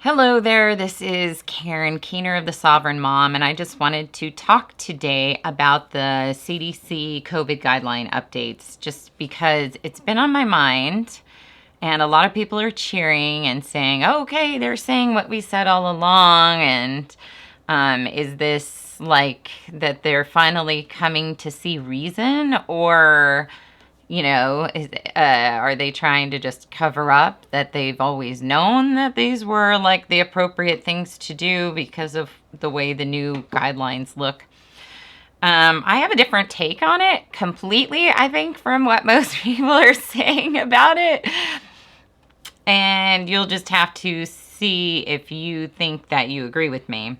Hello there, this is Karen Keener of the Sovereign Mom, and I just wanted to talk today about the CDC COVID guideline updates just because it's been on my mind and a lot of people are cheering and saying, oh, okay, they're saying what we said all along, and is this like that they're finally coming to see reason, or are they trying to just cover up that they've always known that these were like the appropriate things to do because of the way the new guidelines look? I have a different take on it completely, I think, from what most people are saying about it. And you'll just have to see if you think that you agree with me.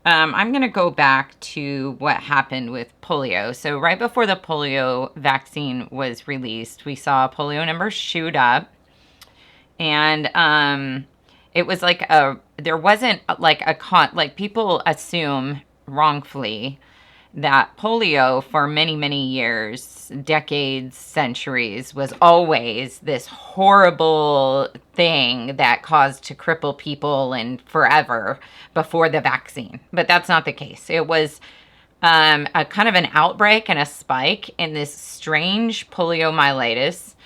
I'm going to go back to what happened with polio. So right before the polio vaccine was released, we saw polio numbers shoot up. And it was like there wasn't like like people assume wrongfully that polio for many, many years, decades, centuries, was always this horrible thing that caused to cripple people and forever before the vaccine. But that's not the case. It was a kind of an outbreak and a spike in this strange poliomyelitis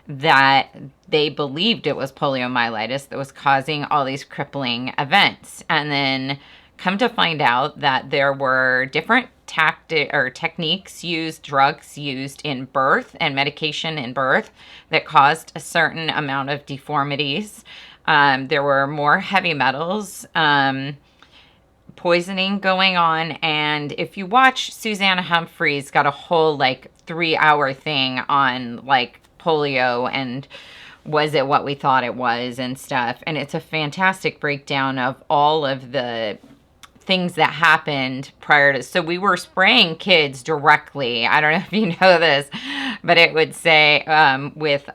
that they believed it was poliomyelitis that was causing all these crippling events. And then come to find out that there were different techniques used, drugs used in birth and medication in birth that caused a certain amount of deformities. There were more heavy metals, poisoning going on. And if you watch, Susanna Humphreys got a whole like 3-hour thing on like polio and was it what we thought it was and stuff. And it's a fantastic breakdown of all of the things that happened prior to. So we were spraying kids directly. I don't know if you know this, but it would say with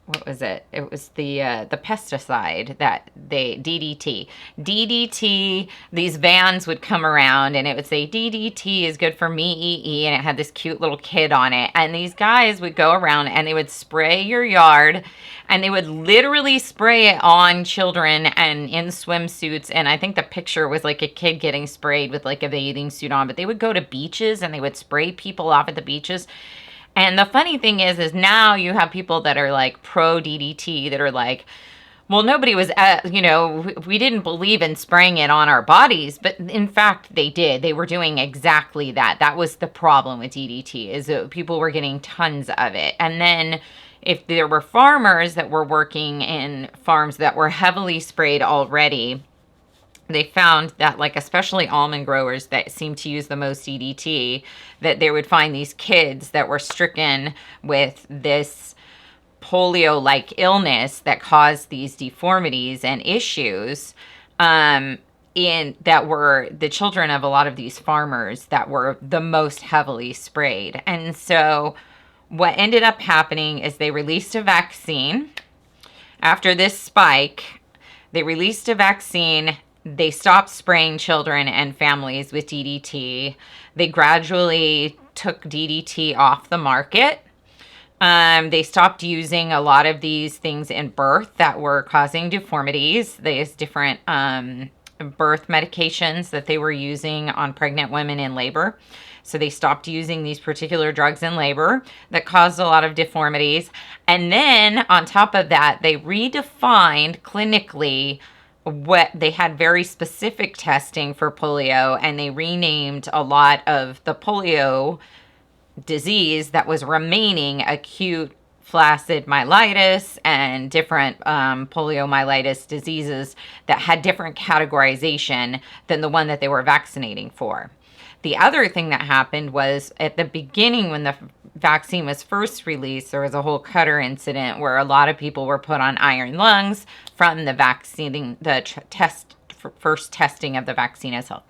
what was it? It was the pesticide that DDT. DDT, these vans would come around and it would say DDT is good for me, and it had this cute little kid on it. And these guys would go around and they would spray your yard, and they would literally spray it on children and in swimsuits. And I think the picture was like a kid getting sprayed with like a bathing suit on, but they would go to beaches and they would spray people off at the beaches. And the funny thing is now you have people that are like pro DDT that are like, well, nobody was, we didn't believe in spraying it on our bodies, but in fact they did. They were doing exactly that. That was the problem with DDT, is that people were getting tons of it. And then if there were farmers that were working in farms that were heavily sprayed already, they found that, like, especially almond growers that seem to use the most DDT, that they would find these kids that were stricken with this polio-like illness that caused these deformities and issues, that were the children of a lot of these farmers that were the most heavily sprayed. And so what ended up happening is they released a vaccine. After this spike, they released a vaccine. They stopped spraying children and families with DDT. They gradually took DDT off the market. They stopped using a lot of these things in birth that were causing deformities. These different birth medications that they were using on pregnant women in labor. So they stopped using these particular drugs in labor that caused a lot of deformities. And then on top of that, they redefined clinically what they had, very specific testing for polio, and they renamed a lot of the polio disease that was remaining acute flaccid myelitis and different poliomyelitis diseases that had different categorization than the one that they were vaccinating for. The other thing that happened was at the beginning, when the vaccine was first released, there was a whole Cutter incident where a lot of people were put on iron lungs from the vaccine, first testing of the vaccine itself.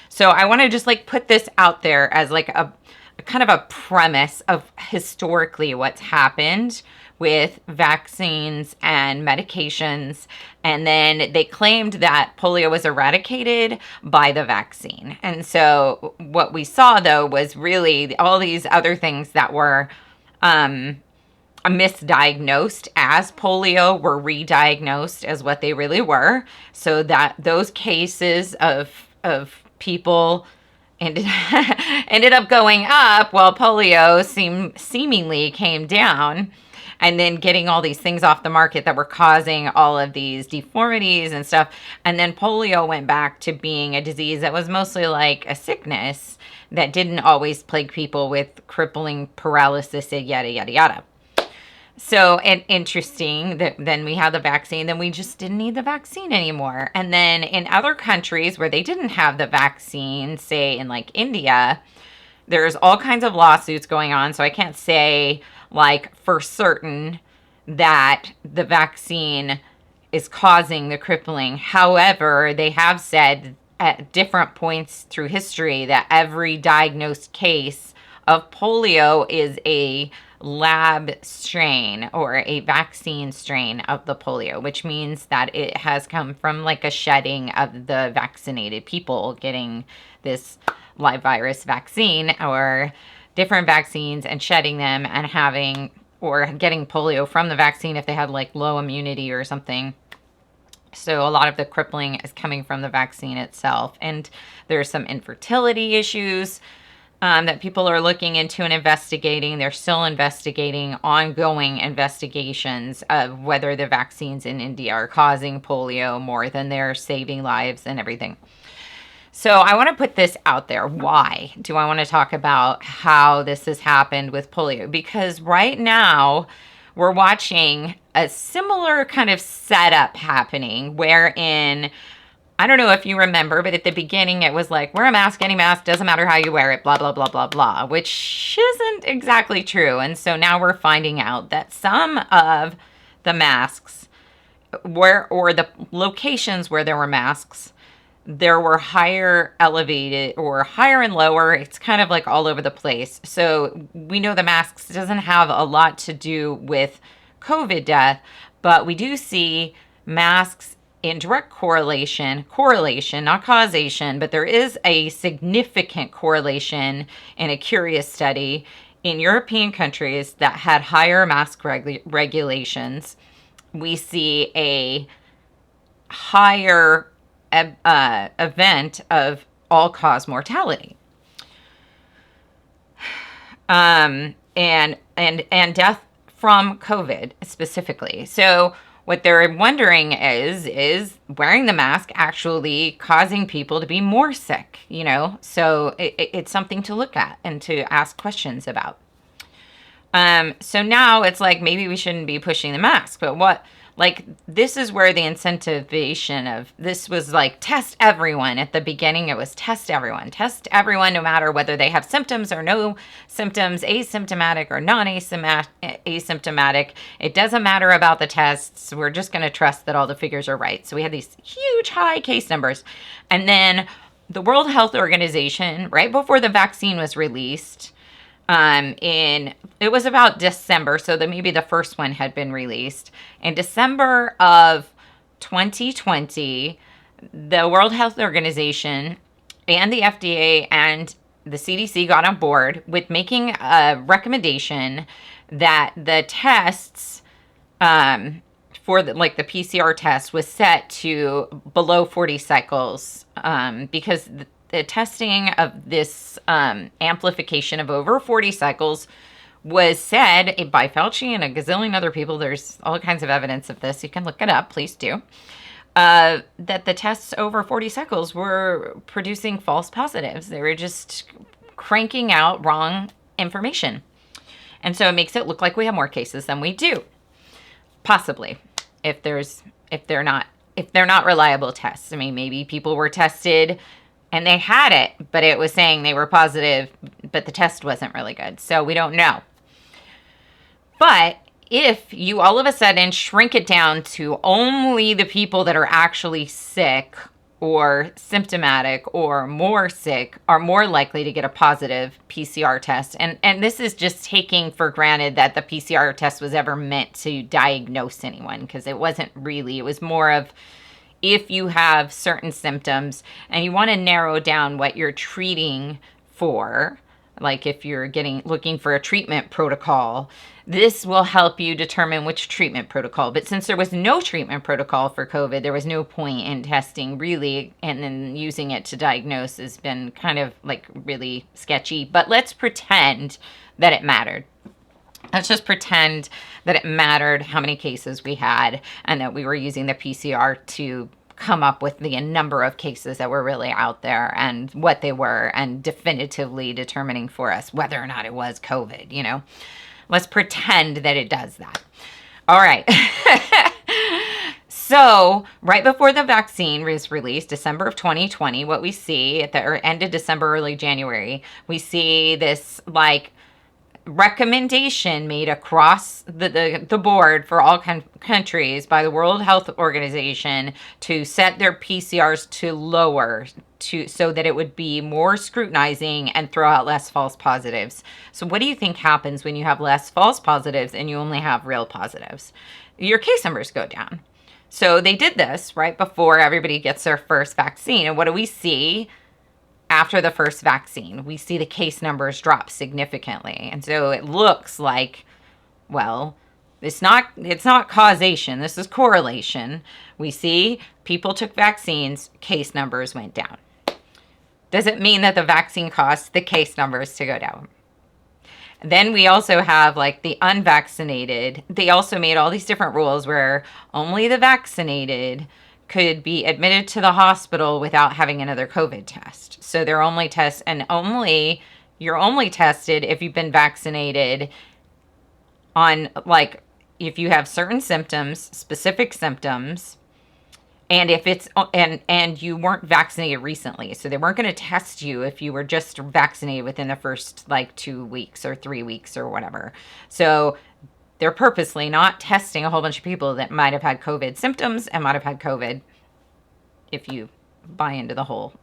So I want to just like put this out there as like a kind of a premise of historically what's happened with vaccines and medications. And then they claimed that polio was eradicated by the vaccine. And so what we saw, though, was really all these other things that were misdiagnosed as polio were re-diagnosed as what they really were, so that those cases of people ended ended up going up while polio seemingly came down, and then getting all these things off the market that were causing all of these deformities and stuff. And then polio went back to being a disease that was mostly like a sickness that didn't always plague people with crippling paralysis, yada yada yada. So, and interesting that then we had the vaccine, then we just didn't need the vaccine anymore. And then in other countries where they didn't have the vaccine, say in like India, there's all kinds of lawsuits going on. So I can't say like for certain that the vaccine is causing the crippling. However, they have said at different points through history that every diagnosed case of polio is a lab strain or a vaccine strain of the polio, which means that it has come from like a shedding of the vaccinated people getting this live virus vaccine or different vaccines and shedding them and having or getting polio from the vaccine if they had like low immunity or something. So a lot of the crippling is coming from the vaccine itself. And there's some infertility issues that people are looking into and investigating. They're still investigating, ongoing investigations of whether the vaccines in India are causing polio more than they're saving lives and everything. So I want to put this out there. Why do I want to talk about how this has happened with polio? Because right now we're watching a similar kind of setup happening wherein, I don't know if you remember, but at the beginning it was like, wear a mask, any mask, doesn't matter how you wear it, blah, blah, blah, blah, blah, which isn't exactly true. And so now we're finding out that some of the masks or the locations where there were masks, there were higher elevated or higher and lower. It's kind of like all over the place. So we know the masks doesn't have a lot to do with COVID death, but we do see masks in direct correlation, not causation, but there is a significant correlation in a curious study in European countries that had higher mask regulations. We see a higher event of all-cause mortality, and death from COVID specifically. So what they're wondering is wearing the mask actually causing people to be more sick, you know? So it's something to look at and to ask questions about. So now it's like, maybe we shouldn't be pushing the mask, but what, like, this is where the incentivization of this was like, test everyone. At the beginning, it was test everyone no matter whether they have symptoms or no symptoms, asymptomatic or non-asymptomatic. It doesn't matter about the tests. We're just going to trust that all the figures are right. So we had these huge high case numbers. And then the World Health Organization, right before the vaccine was released, it was about December, so that maybe the first one had been released. In December of 2020, the World Health Organization and the FDA and the CDC got on board with making a recommendation that the tests for the PCR test was set to below 40 cycles because the testing of this amplification of over 40 cycles was said by Fauci and a gazillion other people. There's all kinds of evidence of this. You can look it up. Please do. That the tests over 40 cycles were producing false positives. They were just cranking out wrong information. And so it makes it look like we have more cases than we do. Possibly. If they're not reliable tests. I mean, maybe people were tested and they had it, but it was saying they were positive, but the test wasn't really good. So we don't know. But if you all of a sudden shrink it down to only the people that are actually sick or symptomatic or more sick are more likely to get a positive PCR test. And this is just taking for granted that the PCR test was ever meant to diagnose anyone, because it wasn't really. It was more of, if you have certain symptoms and you want to narrow down what you're treating for, like if you're looking for a treatment protocol, this will help you determine which treatment protocol. But since there was no treatment protocol for COVID, there was no point in testing really, and then using it to diagnose has been kind of like really sketchy. But let's pretend that it mattered. Let's just pretend that it mattered how many cases we had and that we were using the PCR to come up with the number of cases that were really out there and what they were, and definitively determining for us whether or not it was COVID, you know. Let's pretend that it does that. All right. So right before the vaccine was released, December of 2020, what we see at the end of December, early January, we see this like recommendation made across the board for all countries by the World Health Organization to set their PCRs to lower, so that it would be more scrutinizing and throw out less false positives. So what do you think happens when you have less false positives and you only have real positives? Your case numbers go down. So they did this right before everybody gets their first vaccine. And what do we see? After the first vaccine, we see the case numbers drop significantly. And so it looks like, well, it's not causation. This is correlation. We see people took vaccines, case numbers went down. Does it mean that the vaccine caused the case numbers to go down? Then we also have like the unvaccinated. They also made all these different rules where only the vaccinated could be admitted to the hospital without having another COVID test. So they're only tests, and you're only tested if you've been vaccinated on, like, if you have certain symptoms, specific symptoms, and if it's and you weren't vaccinated recently. So they weren't going to test you if you were just vaccinated within the first like 2 weeks or 3 weeks or whatever. So they're purposely not testing a whole bunch of people that might have had COVID symptoms and might have had COVID, if you buy into the whole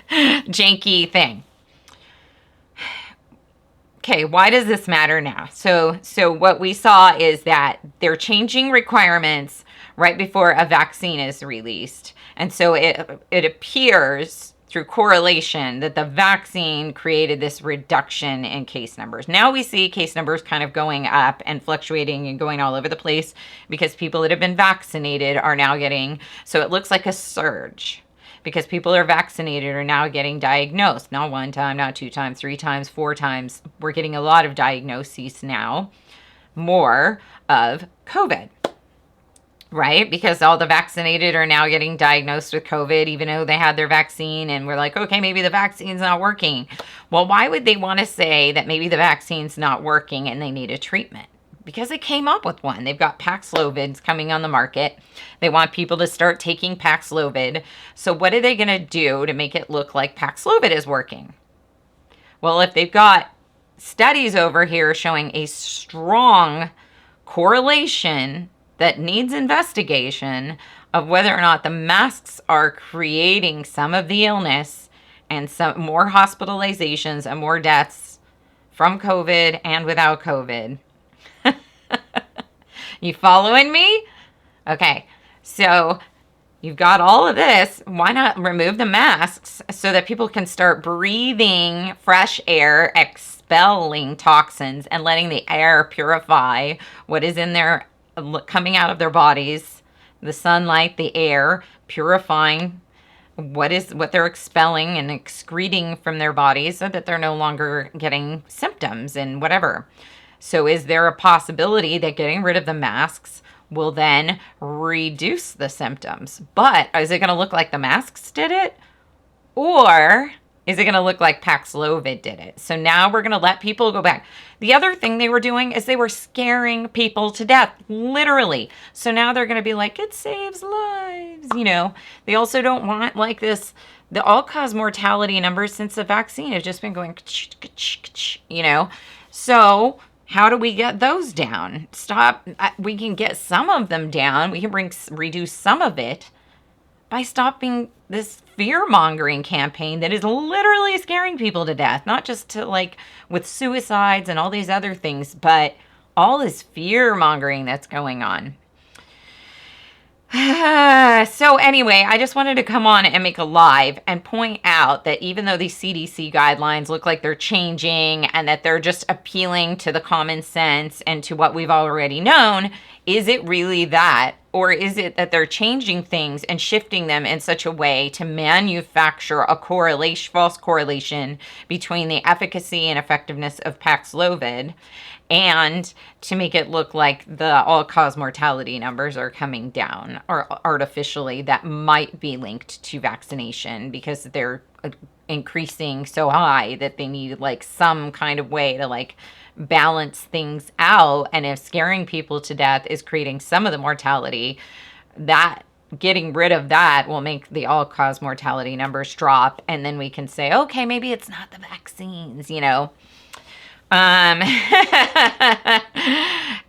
janky thing. Okay, why does this matter now? So what we saw is that they're changing requirements right before a vaccine is released. And so it appears through correlation that the vaccine created this reduction in case numbers. Now we see case numbers kind of going up and fluctuating and going all over the place because people that have been vaccinated are now getting, so it looks like a surge because people are vaccinated are now getting diagnosed. Not one time, not 2 times, 3 times, 4 times. We're getting a lot of diagnoses now, more of COVID. Right? Because all the vaccinated are now getting diagnosed with COVID, even though they had their vaccine, and we're like, okay, maybe the vaccine's not working. Well, why would they want to say that maybe the vaccine's not working and they need a treatment? Because they came up with one. They've got Paxlovids coming on the market. They want people to start taking Paxlovid. So what are they going to do to make it look like Paxlovid is working? Well, if they've got studies over here showing a strong correlation that needs investigation of whether or not the masks are creating some of the illness and some more hospitalizations and more deaths from COVID and without COVID. You following me? Okay, so you've got all of this. Why not remove the masks so that people can start breathing fresh air, expelling toxins, and letting the air purify what is in there, coming out of their bodies, the sunlight, the air, purifying what they're expelling and excreting from their bodies so that they're no longer getting symptoms and whatever. So is there a possibility that getting rid of the masks will then reduce the symptoms? But is it going to look like the masks did it? Or is it going to look like Paxlovid did it? So now we're going to let people go back. The other thing they were doing is they were scaring people to death, literally. So now they're going to be like, it saves lives, you know. They also don't want like this, the all-cause mortality numbers since the vaccine have just been going, you know. So how do we get those down? We can get some of them down. We can reduce some of it by stopping this fear-mongering campaign that is literally scaring people to death, not just to like with suicides and all these other things, but all this fear-mongering that's going on. So anyway, I just wanted to come on and make a live and point out that even though these CDC guidelines look like they're changing and that they're just appealing to the common sense and to what we've already known, is it really that? Or is it that they're changing things and shifting them in such a way to manufacture a correlation, false correlation between the efficacy and effectiveness of Paxlovid, and to make it look like the all-cause mortality numbers are coming down or artificially that might be linked to vaccination because they're increasing so high that they need like some kind of way to like balance things out. And if scaring people to death is creating some of the mortality, that getting rid of that will make the all-cause mortality numbers drop, and then we can say, okay, maybe it's not the vaccines, you know. Um,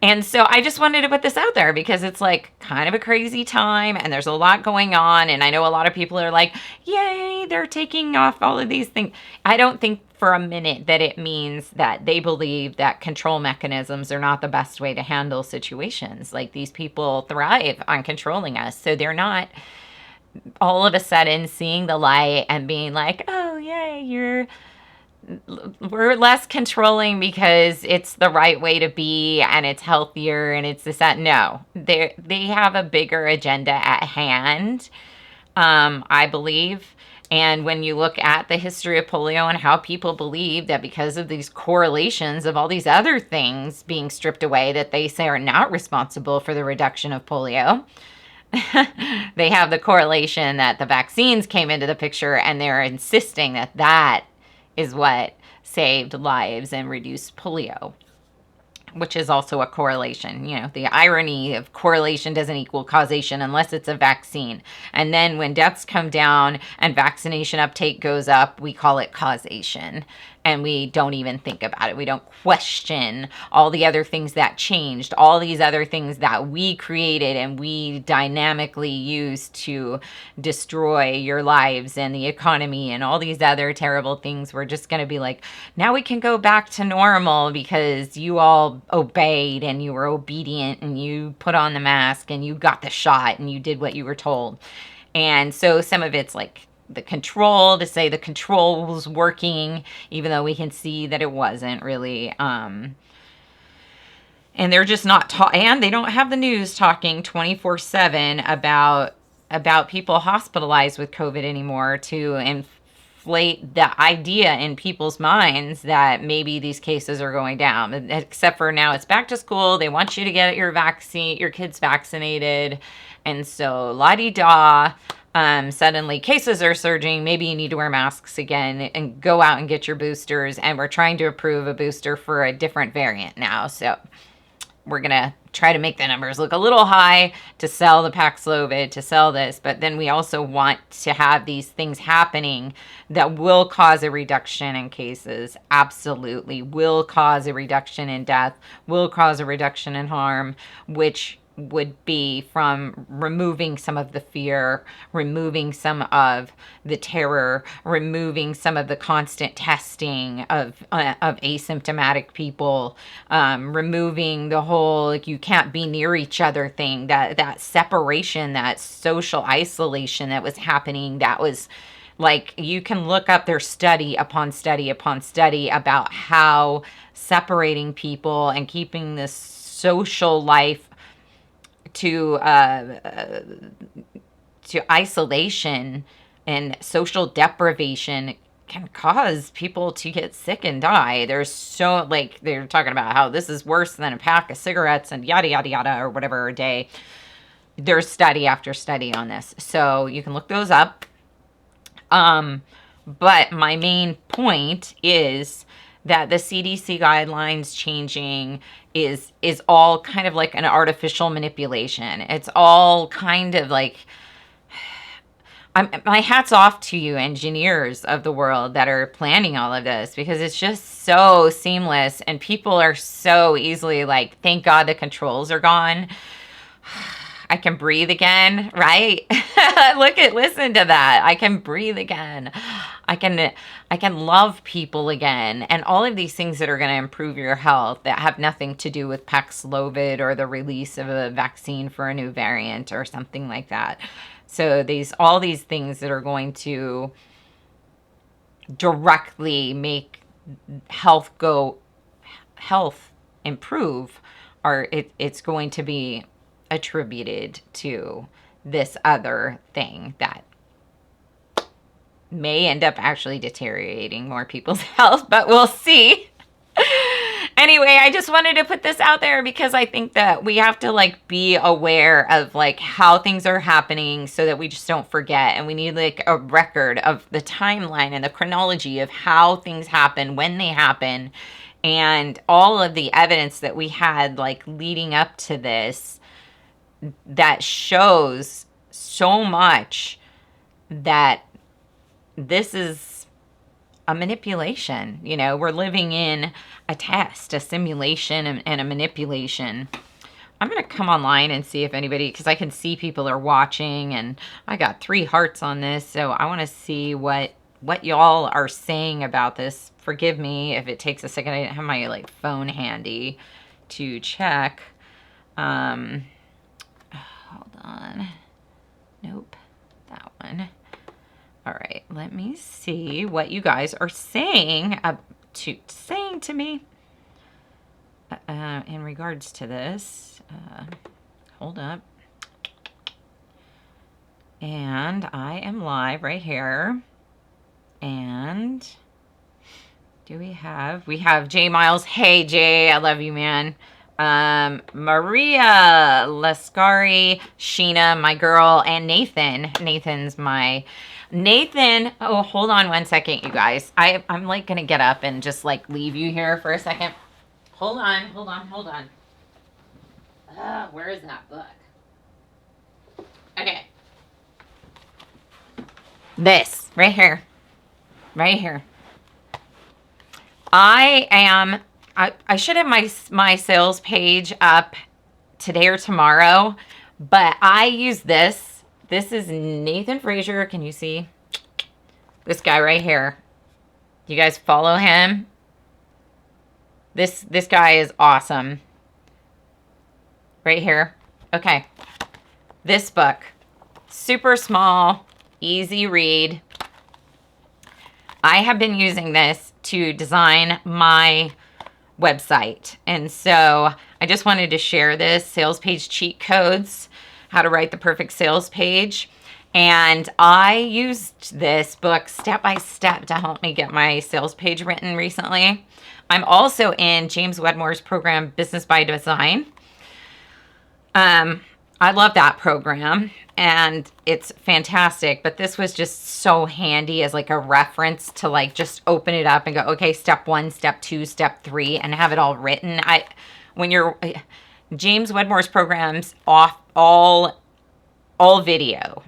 and so I just wanted to put this out there because it's like kind of a crazy time and there's a lot going on. And I know a lot of people are like, yay, they're taking off all of these things. I don't think for a minute that it means that they believe that control mechanisms are not the best way to handle situations. Like, these people thrive on controlling us. So they're not all of a sudden seeing the light and being like, oh, yay, we're less controlling because it's the right way to be and it's healthier and it's this, that. No, they have a bigger agenda at hand, I believe. And when you look at the history of polio and how people believe that because of these correlations of all these other things being stripped away that they say are not responsible for the reduction of polio, they have the correlation that the vaccines came into the picture, and they're insisting that that is what saved lives and reduced polio, which is also a correlation. You know, the irony of correlation doesn't equal causation unless it's a vaccine. And then when deaths come down and vaccination uptake goes up, we call it causation. And we don't even think about it. We don't question all the other things that changed, all these other things that we created and we dynamically used to destroy your lives and the economy and all these other terrible things. We're just going to be like, now we can go back to normal because you all obeyed and you were obedient and you put on the mask and you got the shot and you did what you were told. And so some of it's like the control, to say the control was working, even though we can see that it wasn't really. And they're just not and they don't have the news talking 24/7 about people hospitalized with COVID anymore to inflate the idea in people's minds that maybe these cases are going down. Except for now it's back to school. They want you to get your kids vaccinated. And so la-di-da. Suddenly cases are surging. Maybe you need to wear masks again and go out and get your boosters. And we're trying to approve a booster for a different variant now. So we're going to try to make the numbers look a little high to sell the Paxlovid, to sell this. But then we also want to have these things happening that will cause a reduction in cases. Absolutely. Will cause a reduction in death, will cause a reduction in harm, which would be from removing some of the fear, removing some of the terror, removing some of the constant testing of asymptomatic people, removing the whole like you can't be near each other thing, that separation, that social isolation that was happening. That was like, you can look up their study upon study upon study about how separating people and keeping this social life to isolation and social deprivation can cause people to get sick and die. There's so, like, they're talking about how this is worse than a pack of cigarettes and yada, yada, yada, or whatever a day. There's study after study on this. So you can look those up. But my main point is that the CDC guidelines changing is all kind of like an artificial manipulation. It's all kind of like, my hat's off to you engineers of the world that are planning all of this, because it's just so seamless and people are so easily like, thank God the controls are gone. I can breathe again, right? Listen to that. I can breathe again. I can love people again. And all of these things that are going to improve your health that have nothing to do with Paxlovid or the release of a vaccine for a new variant or something like that. So all these things that are going to directly make health improve it's going to be attributed to this other thing that may end up actually deteriorating more people's health, but we'll see. Anyway, I just wanted to put this out there because I think that we have to like be aware of like how things are happening so that we just don't forget. And we need like a record of the timeline and the chronology of how things happen, when they happen, and all of the evidence that we had like leading up to this that shows so much that this is a manipulation. You know, we're living in a test, a simulation, and a manipulation. I'm going to come online and see if anybody, because I can see people are watching, and I got 3 hearts on this, so I want to see what y'all are saying about this. Forgive me if it takes a second. I didn't have my like phone handy to check. Hold on. Nope, that one. All right, let me see what you guys are saying to me in regards to this. Hold up. And I am live right here. And we have Jay Miles. Hey Jay, I love you, man. Maria Lascari, Sheena, my girl, and Nathan. Nathan, oh, hold on one second, you guys. I'm like gonna get up and just like leave you here for a second. Hold on. Where is that book? Okay. This, right here. I should have my sales page up today or tomorrow, but I use this. This is Nathan Frazier. Can you see this guy right here? You guys follow him? This guy is awesome. Right here. Okay. This book, super small, easy read. I have been using this to design my website. And so I just wanted to share this, sales page cheat codes, how to write the perfect sales page. And I used this book step by step to help me get my sales page written recently. I'm also in James Wedmore's program, Business by Design. I love that program and it's fantastic, but this was just so handy as like a reference to like just open it up and go, okay, step 1, step 2, step 3, and have it all written. When you're James Wedmore's programs off all video.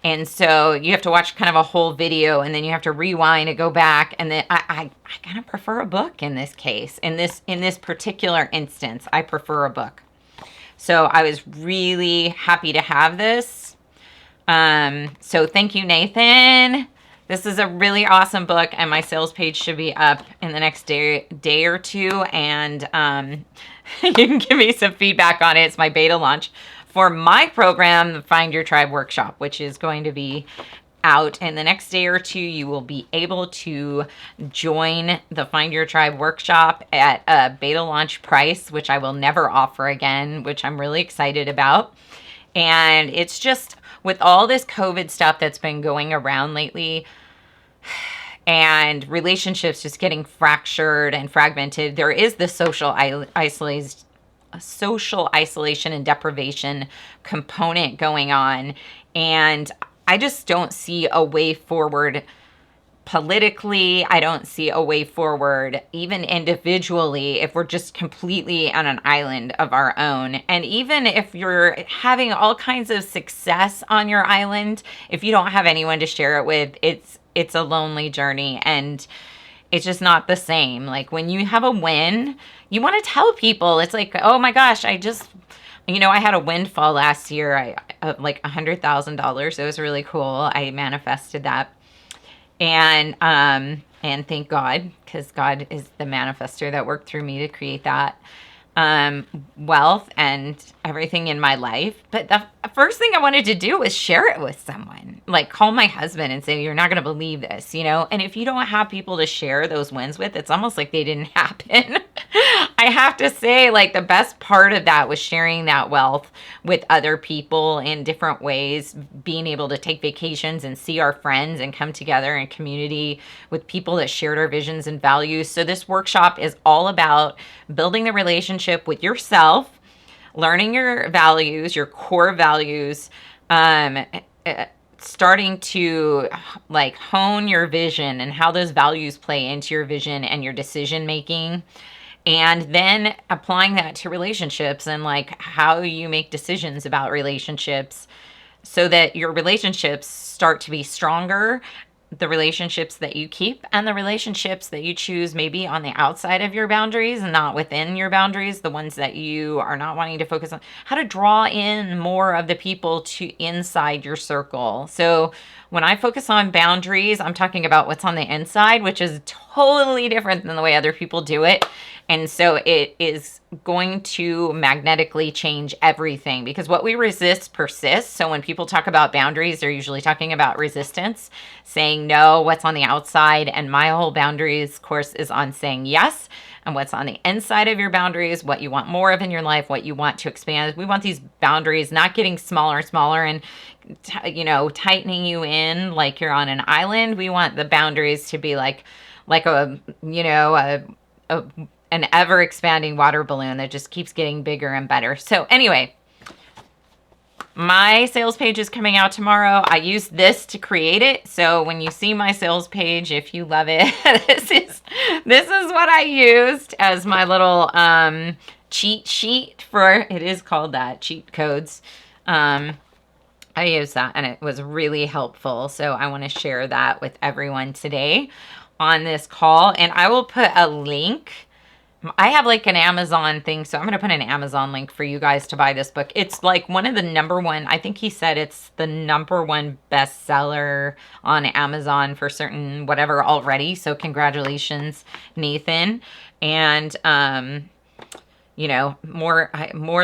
And so you have to watch kind of a whole video and then you have to rewind and go back. And then I kind of prefer a book in this case. In this particular instance, I prefer a book. So I was really happy to have this. So thank you, Nathan. This is a really awesome book, and my sales page should be up in the next day or two. And you can give me some feedback on it. It's my beta launch for my program, the Find Your Tribe Workshop, which is going to be out in the next day or two. You will be able to join the Find Your Tribe Workshop at a beta launch price, which I will never offer again, which I'm really excited about. And it's just with all this COVID stuff that's been going around lately and relationships just getting fractured and fragmented, there is the social isolation and deprivation component going on. And I just don't see a way forward politically. I don't see a way forward even individually if we're just completely on an island of our own. And even if you're having all kinds of success on your island, if you don't have anyone to share it with, it's a lonely journey and it's just not the same. Like when you have a win, you want to tell people. It's like, oh my gosh, You know, I had a windfall last year, of like $100,000. It was really cool. I manifested that. And thank God, because God is the manifester that worked through me to create that wealth and everything in my life. But the first thing I wanted to do was share it with someone, like call my husband and say, you're not going to believe this, you know? And if you don't have people to share those wins with, it's almost like they didn't happen. I have to say, like, the best part of that was sharing that wealth with other people in different ways, being able to take vacations and see our friends and come together in community with people that shared our visions and values. So this workshop is all about building the relationship with yourself, learning your values, your core values, starting to like hone your vision and how those values play into your vision and your decision making, and then applying that to relationships and like how you make decisions about relationships so that your relationships start to be stronger, the relationships that you keep and the relationships that you choose maybe on the outside of your boundaries and not within your boundaries, the ones that you are not wanting to focus on, how to draw in more of the people to inside your circle. So when I focus on boundaries, I'm talking about what's on the inside, which is totally different than the way other people do it. And so it is going to magnetically change everything, because what we resist persists. So when people talk about boundaries, they're usually talking about resistance, saying no, what's on the outside. And my whole boundaries course is on saying yes. And what's on the inside of your boundaries, what you want more of in your life, what you want to expand. We want these boundaries not getting smaller and smaller and, you know, tightening you in like you're on an island. We want the boundaries to be like a, you know, an ever expanding water balloon that just keeps getting bigger and better. So anyway, my sales page is coming out tomorrow. I used this to create it. So when you see my sales page, if you love it, this is what I used as my little cheat sheet for, it is called that, cheat codes. I used that and it was really helpful. So I want to share that with everyone today on this call. And I will put a link. I have like an Amazon thing, so I'm going to put an Amazon link for you guys to buy this book. It's like one of the number one, I think he said it's the number one bestseller on Amazon for certain whatever already. So congratulations, Nathan. And, you know, more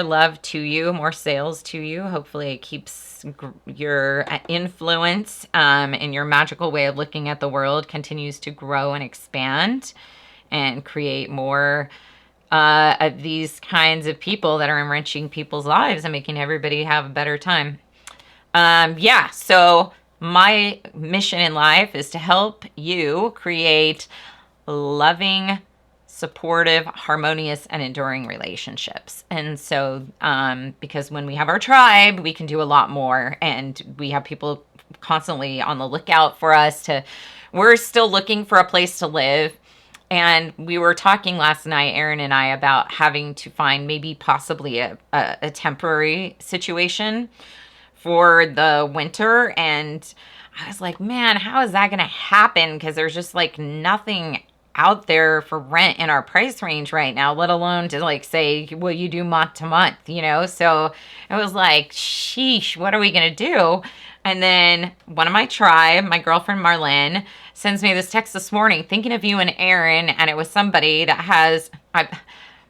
love to you, more sales to you. Hopefully it keeps your influence and your magical way of looking at the world continues to grow and expand, and create more of these kinds of people that are enriching people's lives and making everybody have a better time. Yeah, so my mission in life is to help you create loving, supportive, harmonious, and enduring relationships. And so, because when we have our tribe, we can do a lot more, and we have people constantly on the lookout for us we're still looking for a place to live. And we were talking last night, Aaron and I, about having to find maybe possibly a temporary situation for the winter. And I was like, man, how is that going to happen? Because there's just like nothing out there for rent in our price range right now, let alone to like say, will you do month to month, you know? So it was like, sheesh, what are we going to do? And then one of my tribe, my girlfriend Marlene, sends me this text this morning, thinking of you and Aaron, and it was somebody that has,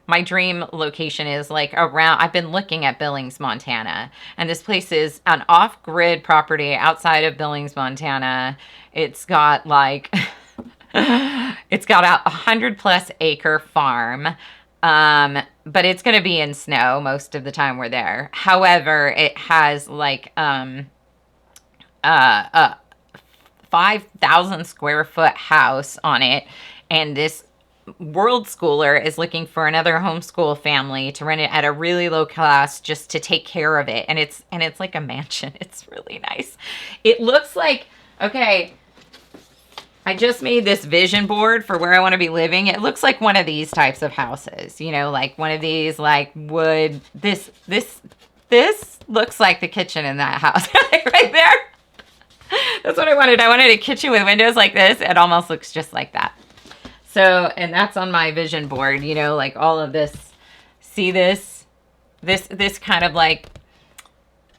my dream location is like around, I've been looking at Billings, Montana, and this place is an off-grid property outside of Billings, Montana. It's got like, it's got a 100+ acre farm, but it's going to be in snow most of the time we're there. However, it has like, 5,000 square foot house on it, and this world schooler is looking for another homeschool family to rent it at a really low cost just to take care of it. And it's like a mansion. It's really nice. It looks like, okay, I just made this vision board for where I want to be living. It looks like one of these types of houses, you know, like one of these like wood, this looks like the kitchen in that house right there. That's what I wanted. I wanted a kitchen with windows like this. It almost looks just like that. So, and that's on my vision board, you know, like all of this. See this? this kind of like,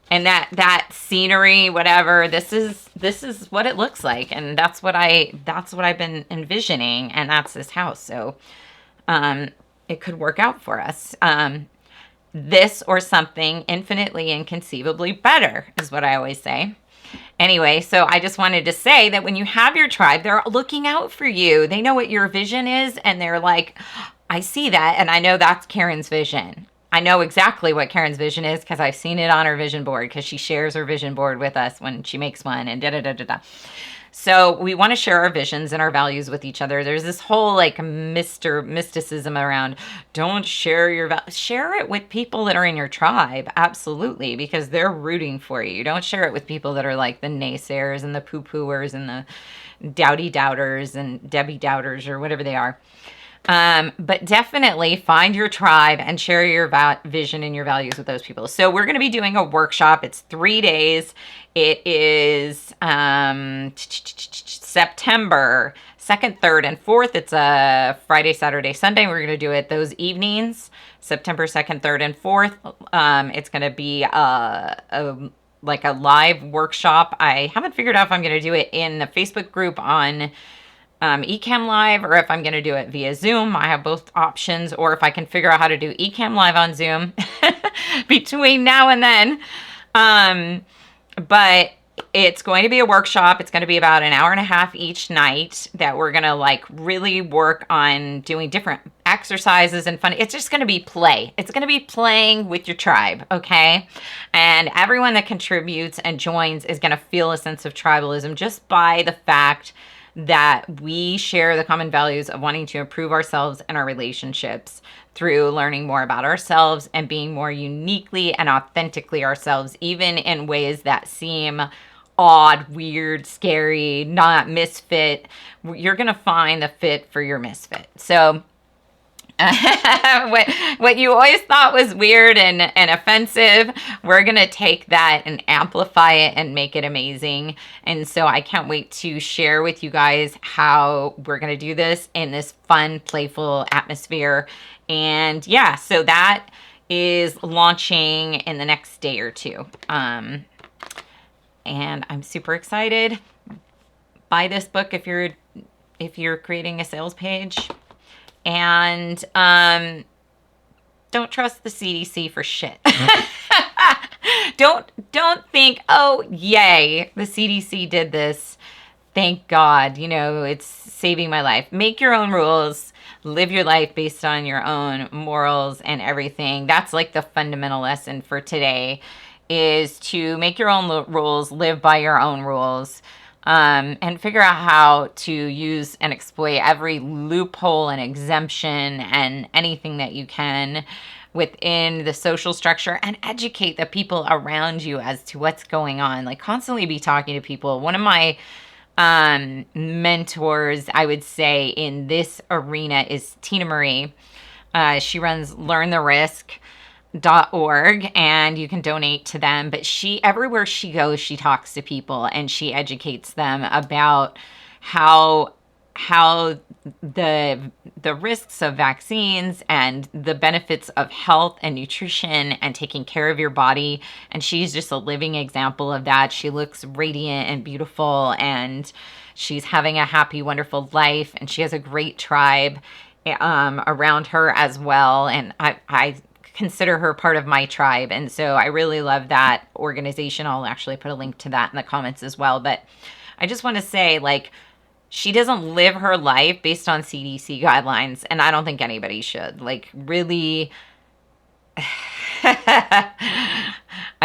and that scenery, whatever, this is what it looks like, and that's what I've been envisioning, and that's this house. So it could work out for us. This or something infinitely and conceivably better is what I always say. Anyway, so I just wanted to say that when you have your tribe, they're looking out for you. They know what your vision is, and they're like, I see that, and I know that's Karen's vision. I know exactly what Karen's vision is because I've seen it on her vision board, because she shares her vision board with us when she makes one, and da-da-da-da-da. So we want to share our visions and our values with each other. There's this whole like mysticism around, don't share share it with people that are in your tribe. Absolutely. Because they're rooting for you. Don't share it with people that are like the naysayers and the poo-pooers and the doubty doubters and Debbie doubters or whatever they are. But definitely find your tribe and share your vision and your values with those people. So we're going to be doing a workshop. It's 3 days. It is September 2nd, 3rd, and 4th. It's a Friday, Saturday, Sunday. We're going to do it those evenings, September 2nd, 3rd, and 4th. It's going to be like a live workshop. I haven't figured out if I'm going to do it in the Facebook group on Ecamm Live, or if I'm going to do it via Zoom. I have both options, or if I can figure out how to do Ecamm Live on Zoom between now and then. But it's going to be a workshop. It's going to be about an hour and a half each night that we're going to like really work on doing different exercises and fun. It's just going to be play. It's going to be playing with your tribe, okay? And everyone that contributes and joins is going to feel a sense of tribalism just by the fact that we share the common values of wanting to improve ourselves and our relationships through learning more about ourselves and being more uniquely and authentically ourselves, even in ways that seem odd, weird, scary, not misfit. You're going to find the fit for your misfit. So what you always thought was weird and offensive, we're going to take that and amplify it and make it amazing. And so I can't wait to share with you guys how we're going to do this in this fun, playful atmosphere. And yeah, so that is launching in the next day or two. And I'm super excited. Buy this book if you're creating a sales page. And don't trust the CDC for shit. Don't think, oh, yay, the CDC did this. Thank God, it's saving my life. Make your own rules. Live your life based on your own morals and everything. That's like the fundamental lesson for today, is to make your own rules, live by your own rules. And figure out how to use and exploit every loophole and exemption and anything that you can within the social structure, and educate the people around you as to what's going on. Like, constantly be talking to people. One of my mentors, I would say, in this arena is Tina Marie. She runs LearnTheRisk.org, and you can donate to them, but everywhere she goes, she talks to people and she educates them about how the risks of vaccines and the benefits of health and nutrition and taking care of your body. And she's just a living example of that. She looks radiant and beautiful, and she's having a happy, wonderful life, and she has a great tribe around her as well. And I consider her part of my tribe. And so I really love that organization. I'll actually put a link to that in the comments as well. But I just want to say, like, she doesn't live her life based on CDC guidelines, and I don't think anybody should. Like, really,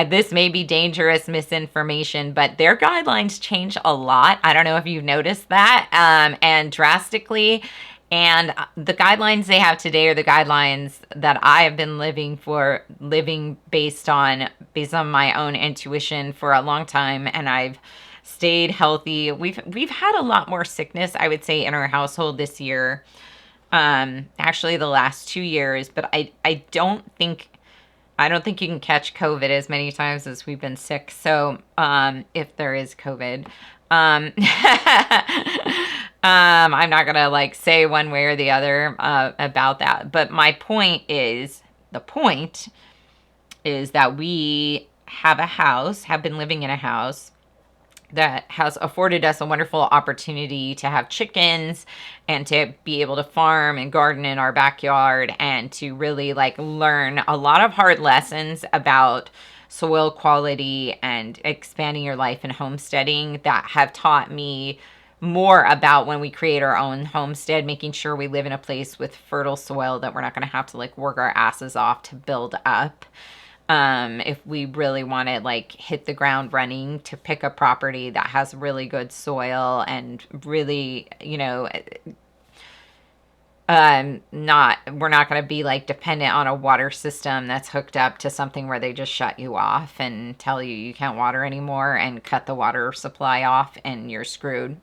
this may be dangerous misinformation, but their guidelines change a lot. I don't know if you've noticed that, and drastically. And the guidelines they have today are the guidelines that I have been living based on my own intuition for a long time, and I've stayed healthy. We've had a lot more sickness, I would say, in our household this year. Actually the last 2 years, but I don't think you can catch COVID as many times as we've been sick. So, if there is COVID, I'm not gonna say one way or the other about that. But my point is, the point is that we have been living in a house that has afforded us a wonderful opportunity to have chickens and to be able to farm and garden in our backyard and to really like learn a lot of hard lessons about soil quality and expanding your life and homesteading that have taught me more about when we create our own homestead, making sure we live in a place with fertile soil that we're not going to have to like work our asses off to build up. If we really want to like hit the ground running to pick a property that has really good soil and really, you know, we're not going to be like dependent on a water system that's hooked up to something where they just shut you off and tell you you can't water anymore and cut the water supply off and you're screwed.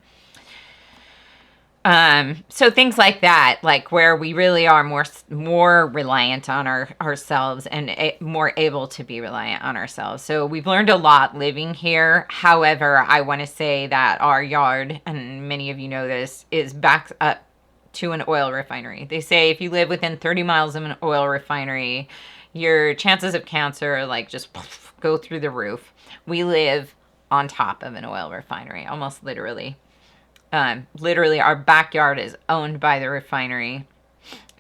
So things like that, like where we really are more reliant on ourselves and more able to be reliant on ourselves. So we've learned a lot living here. However, I want to say that our yard, and many of you know this, is backed up to an oil refinery. They say if you live within 30 miles of an oil refinery, your chances of cancer like just go through the roof. We live on top of an oil refinery, almost literally. Literally, our backyard is owned by the refinery.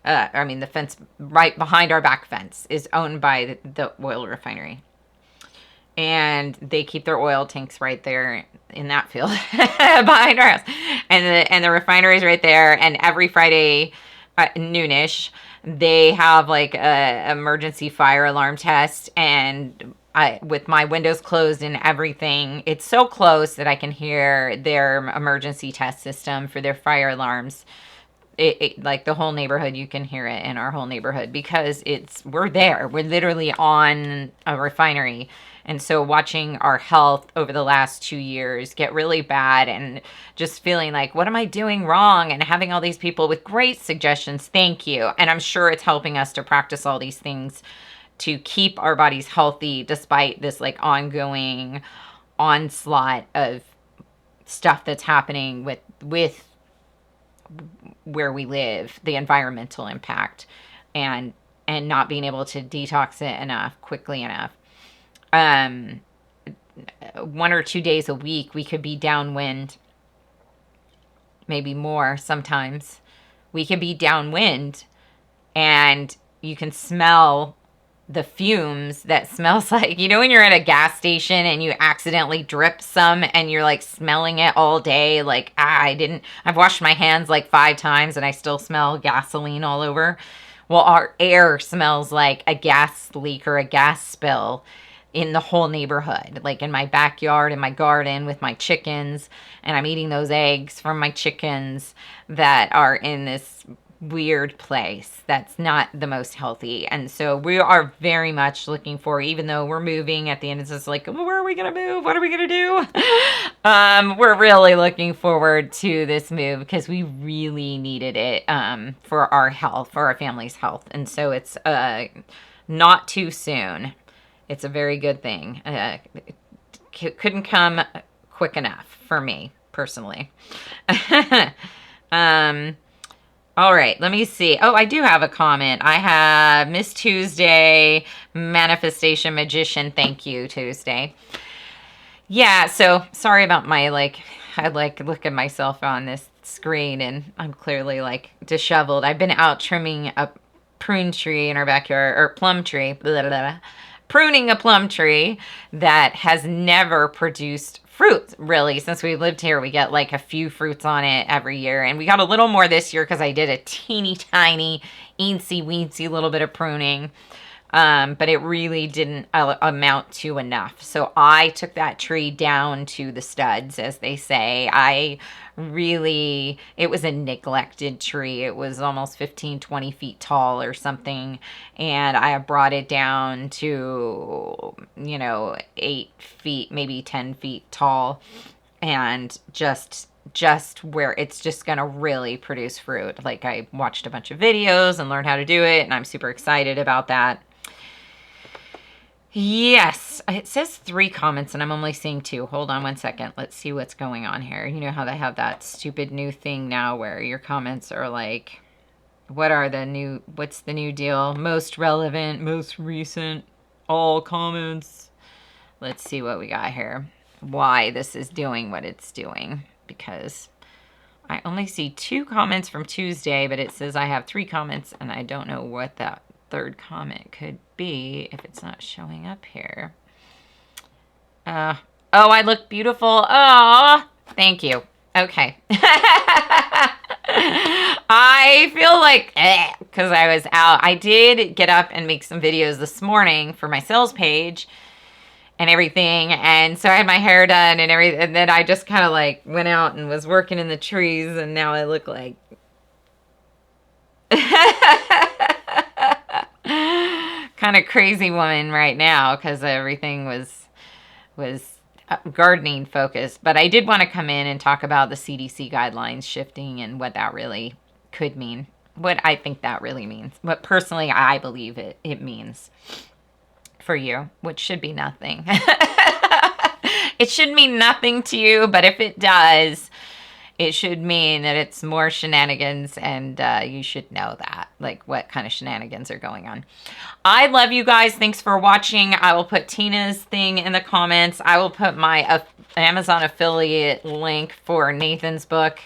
The fence right behind our back fence is owned by the oil refinery. And they keep their oil tanks right there in that field behind our house. And the refinery is right there. And every Friday at noonish, they have like a emergency fire alarm test. And with my windows closed and everything, it's so close that I can hear their emergency test system for their fire alarms. Like the whole neighborhood, you can hear it in our whole neighborhood because we're there. We're literally on a refinery. And so watching our health over the last 2 years get really bad and just feeling like, what am I doing wrong? And having all these people with great suggestions. Thank you. And I'm sure it's helping us to practice all these things to keep our bodies healthy despite this like ongoing onslaught of stuff that's happening with where we live, the environmental impact, and not being able to detox it enough quickly enough. 1 or 2 days a week we could be downwind, maybe more sometimes. We could be downwind and you can smell the fumes that smells like, you know, when you're at a gas station and you accidentally drip some and you're like smelling it all day, like, I've washed my hands like 5 times and I still smell gasoline all over. Well, our air smells like a gas leak or a gas spill in the whole neighborhood, like in my backyard, in my garden with my chickens, and I'm eating those eggs from my chickens that are in this weird place that's not the most healthy. And so we are very much looking for, even though we're moving at the end, it's just like, where are we gonna move? What are we gonna do? We're really looking forward to this move because we really needed it for our health, for our family's health. And so it's not too soon. It's a very good thing. Couldn't come quick enough for me personally. All right, let me see. Oh, I do have a comment. I have Miss Tuesday, Manifestation Magician. Thank you, Tuesday. Yeah, so sorry about my, I look at myself on this screen and I'm clearly disheveled. I've been out trimming a prune tree in our backyard, or plum tree, blah, blah, blah, pruning a plum tree that has never produced fruit, really. Since we lived here, we get a few fruits on it every year, and we got a little more this year because I did a teeny tiny eensy weensy little bit of pruning, but it really didn't amount to enough. So I took that tree down to the studs, as they say. It was a neglected tree. It was almost 15-20 feet tall or something, and I brought it down to 8 feet, maybe 10 feet tall, and just where it's just gonna really produce fruit. I watched a bunch of videos and learned how to do it, and I'm super excited about that. Yes, it says 3 comments and I'm only seeing 2. Hold on 1 second. Let's see what's going on here. You know how they have that stupid new thing now where your comments are what's the new deal? Most relevant, most recent. all comments. Let's see what we got here. Why this is doing what it's doing. Because I only see 2 comments from Tuesday, but it says I have 3 comments, and I don't know what that third comment could be if it's not showing up here. Oh, I look beautiful. Oh, thank you. Okay. I feel like, because I was out. I did get up and make some videos this morning for my sales page and everything. And so I had my hair done and everything. And then I just kind of like went out and was working in the trees. And now I look like kind of crazy woman right now because everything was gardening focused. But I did want to come in and talk about the CDC guidelines shifting and what that really could mean. What I think that really means. What personally I believe it means for you, which should be nothing. It should mean nothing to you, but if it does, it should mean that it's more shenanigans, and you should know that, like what kind of shenanigans are going on. I love you guys. Thanks for watching. I will put Tina's thing in the comments. I will put my Amazon affiliate link for Nathan's book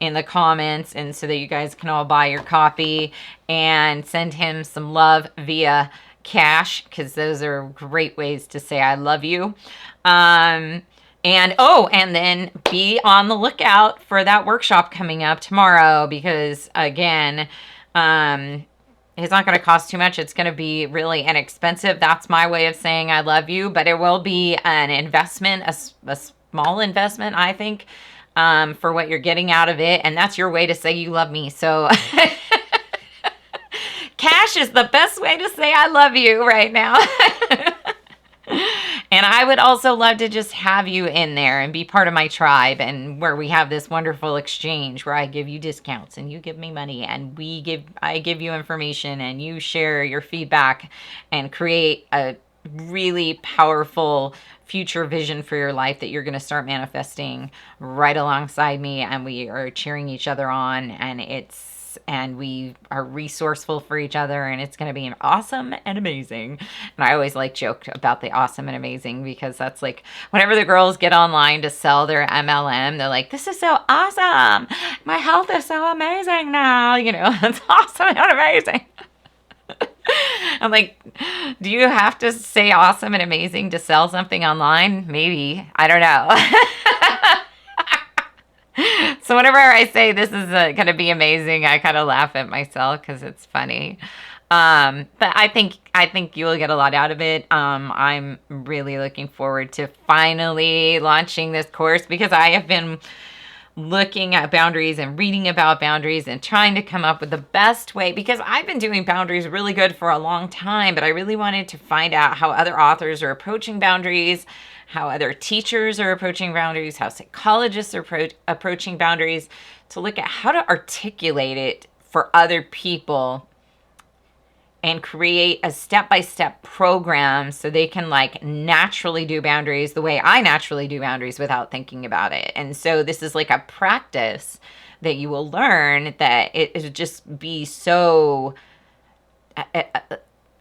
in the comments, and so that you guys can all buy your copy and send him some love via cash, because those are great ways to say I love you. And then be on the lookout for that workshop coming up tomorrow, because again, it's not going to cost too much. It's going to be really inexpensive. That's my way of saying I love you, but it will be an investment, a small investment, I think, for what you're getting out of it. And that's your way to say you love me. So cash is the best way to say I love you right now. And I would also love to just have you in there and be part of my tribe, and where we have this wonderful exchange where I give you discounts and you give me money, and I give you information and you share your feedback and create a really powerful future vision for your life that you're going to start manifesting right alongside me. And we are cheering each other on, and we are resourceful for each other, and it's going to be awesome and amazing. And I always like joke about the awesome and amazing, because that's like whenever the girls get online to sell their MLM, they're like, this is so awesome. My health is so amazing now. You know, it's awesome and amazing. I'm like, do you have to say awesome and amazing to sell something online? Maybe. I don't know. So whenever I say this is going to be amazing, I kind of laugh at myself because it's funny. But I think you will get a lot out of it. I'm really looking forward to finally launching this course, because I have been looking at boundaries and reading about boundaries and trying to come up with the best way, because I've been doing boundaries really good for a long time, but I really wanted to find out how other authors are approaching boundaries, how other teachers are approaching boundaries, how psychologists are approaching boundaries, to look at how to articulate it for other people and create a step-by-step program so they can like naturally do boundaries the way I naturally do boundaries without thinking about it. And so this is like a practice that you will learn that it will just be so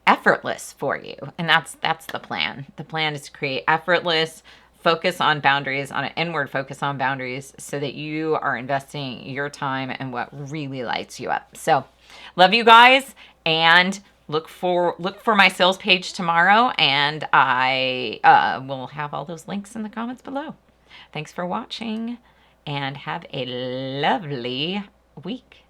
effortless for you. And that's the plan. The plan is to create effortless focus on boundaries, on an inward focus on boundaries, so that you are investing your time in what really lights you up. So love you guys, and look for my sales page tomorrow, and I will have all those links in the comments below. Thanks for watching, and have a lovely week.